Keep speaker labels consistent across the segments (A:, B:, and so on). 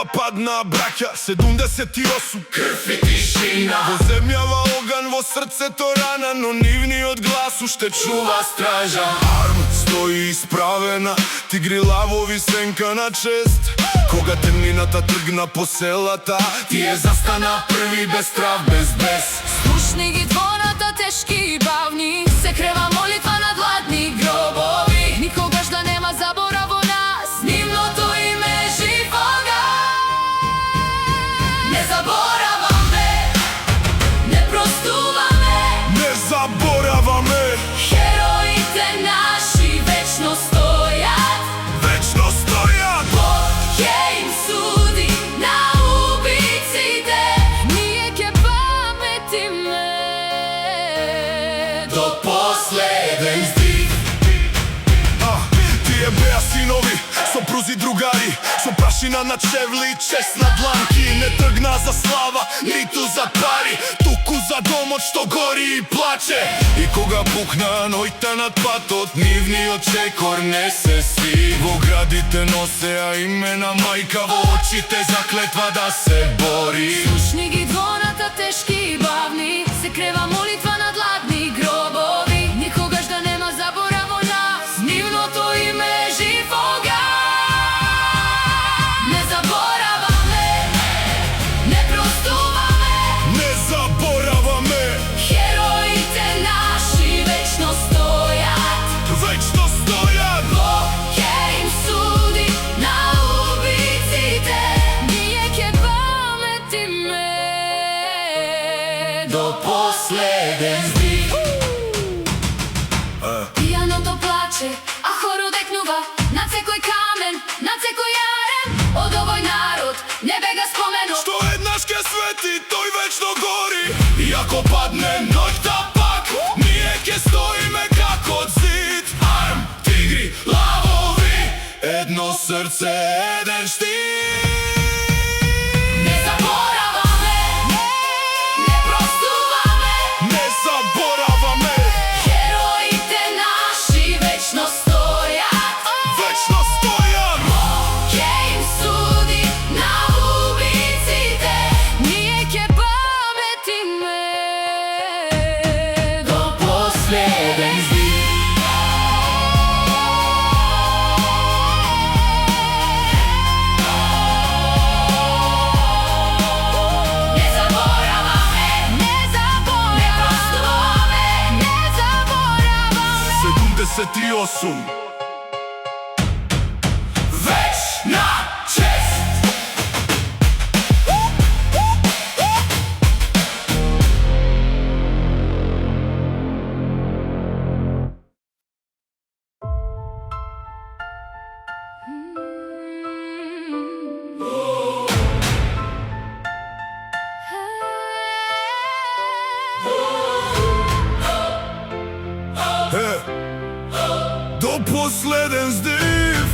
A: прва падна браќа 78.
B: Крв и тишина,
A: Во земјава оган, во срцето рана, но нивниот глас уште чува стража. Арм стои исправена, тигри лавови сенка на чест. Кога темнината тргна по селата,
B: тие застана први без страв, без бес.
C: Слушни ги двоната тешки и бавни, се крева молитва над ладни гробови. Никогаш да нема заборав во нас, нивното име живога. Не забораваме, не простуваме,
A: не забораваме.
C: хероите наши вечно стојат.
A: Вечно стојат.
C: Бог ќе им суди на убиците, ние ќе паметиме
B: До последен здив.
A: Тие беа синови, сопрузи, другари, со прашина на чевли и чест на дланки. Не тргна за слава, ниту за пари, туку за домот што гори и плаче. И кога пукна нојта над патот, нивниот чекор не се сви. Во градите носеа имена мајка, во очите заклетва да се бори.
C: Слушни ги двоната тешки и бавни, се крева молитва над ладни гробови. Никогаш да нема заборав во нас, нивното име е живога. Не забораваме, не простуваме,
A: Не забораваме,
C: хероите наши вечно стојат.
A: вечно стојат.
C: Бог ќе им суди на убиците, ние ќе паметиме
B: До последен здив.
C: Пијаното плаче, а хорот декнува над секој камен, над секој јарен. Од овој народ не бега споменот,
A: Што еднаш ке свети, тој вечно гори. И ако падне ноќта пак, ние ке стоиме како зид. Арм, тигри, лавови, едно срце, еден штит.
C: не забораваме, не простуваме,
A: Не забораваме,
C: хероите наши вечно стојат.
A: вечно стојат.
C: Ќе им суди на убиците, ние ќе паметиме
B: До последен здив.
C: Не забораваме, не простуваме, не забораваме.
A: 78.
B: Вечна чест.
A: До последен здив.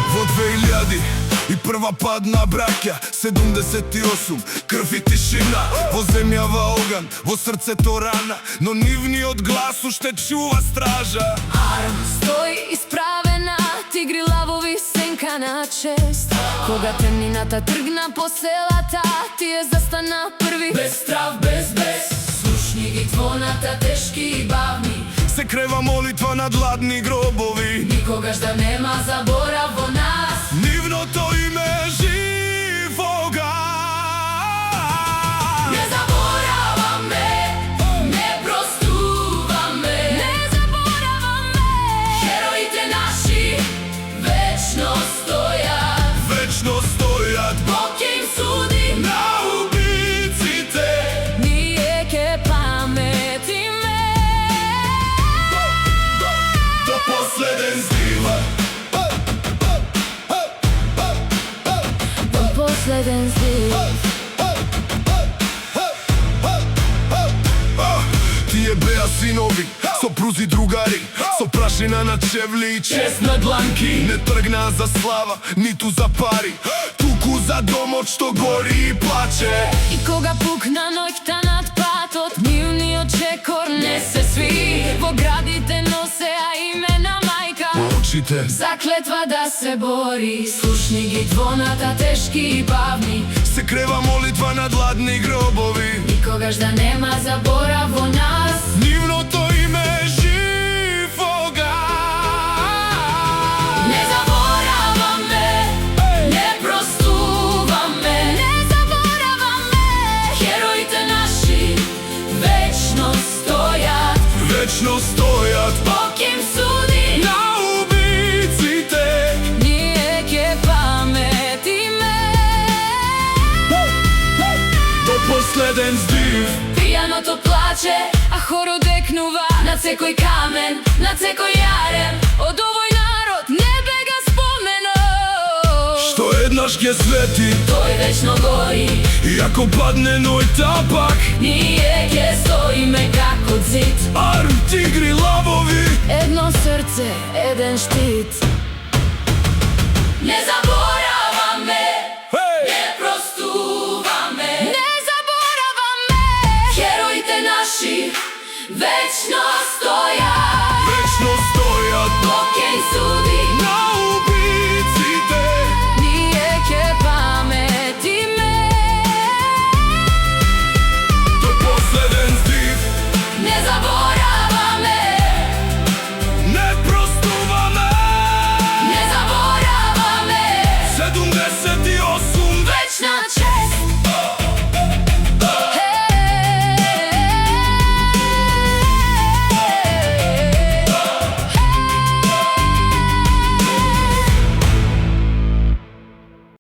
A: Во 2000 и прва падна браќа 78. Крв и тишина, во земјава оган, во срцето рана, но нивниот глас уште чува стража.
C: Арм стои исправена, тигри лавови сенка на чест. Кога темнината тргна по селата, тие застана први
B: Без страв, без бес.
C: Слушни ги двоната тешки и бавни,
A: Се крева молитва над ладни гробови.
C: никогаш да нема заборав во нас.
A: Нивното име е живога.
C: Не забораваме, не простуваме, не забораваме, хероите наши вечно стојат.
A: Вечно стојат.
C: Бог ќе им суди
A: На убиците.
C: ние ќе паметиме
A: До последен здив.
C: до последен здив.
A: Тие беа синови, сопрузи, другари, со прашина на чевли и чест на дланки. Не тргнаа за слава, ниту за пари, туку за домот што гори и плаче.
C: И кога пукна ноќта над патот, нивниот чекор не се сви. Во градите носеа имена мајка,
A: Во очите римските.
C: Заклетва да се бори, слушни ги двоната тешки и бавни.
A: Се крева молитва над ладни гробови,
C: Никогаш да нема заборав во нас.
A: нивното име е живога.
C: Не забораваме, не простуваме, не забораваме. Хероите наши вечно стојат,
A: Вечно стојат
C: Бог им суди.
A: на убиците.
C: Ние ќе паметиме.
A: До последен здив.
C: Пијаното плаче, а хоро декнува над секој камен, над секој јарем. Од овој народ не бега споменот.
A: Што еднаш ќе свети,
C: Тој вечно гори,
A: и ако падне нојта пак.
C: ние ќе стоиме како зид.
A: Арм, тигри, лавови.
C: Едно срце, еден штит. Не заборај